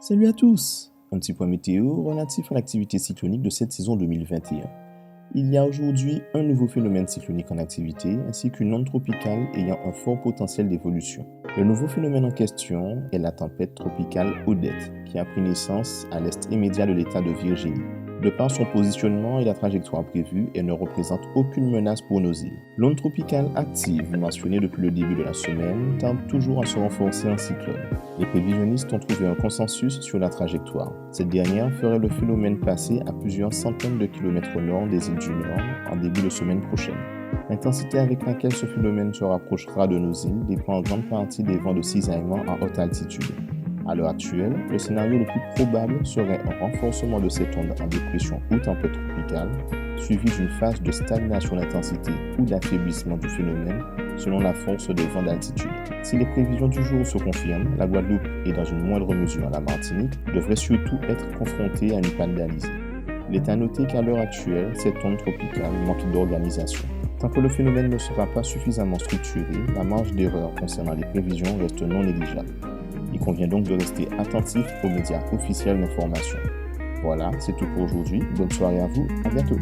Salut à tous! Un petit point météo relatif à l'activité cyclonique de cette saison 2021. Il y a aujourd'hui un nouveau phénomène cyclonique en activité ainsi qu'une onde tropicale ayant un fort potentiel d'évolution. Le nouveau phénomène en question est la tempête tropicale Odette qui a pris naissance à l'est immédiat de l'État de Virginie. De par son positionnement et la trajectoire prévue, elle ne représente aucune menace pour nos îles. L'onde tropicale active, mentionnée depuis le début de la semaine, tarde toujours à se renforcer en cyclone. Les prévisionnistes ont trouvé un consensus sur la trajectoire. Cette dernière ferait le phénomène passer à plusieurs centaines de kilomètres au nord des îles du Nord en début de semaine prochaine. L'intensité avec laquelle ce phénomène se rapprochera de nos îles dépend en grande partie des vents de cisaillement à haute altitude. À l'heure actuelle, le scénario le plus probable serait un renforcement de cette onde en dépression ou tempête tropicale, suivi d'une phase de stagnation d'intensité ou d'affaiblissement du phénomène selon la force des vents d'altitude. Si les prévisions du jour se confirment, la Guadeloupe et dans une moindre mesure la Martinique devraient surtout être confrontées à une panne d'alizé. Il est à noter qu'à l'heure actuelle, cette onde tropicale manque d'organisation. Tant que le phénomène ne sera pas suffisamment structuré, la marge d'erreur concernant les prévisions reste non négligeable. Il convient donc de rester attentif aux médias officiels d'information. Voilà, c'est tout pour aujourd'hui. Bonne soirée à vous, à bientôt.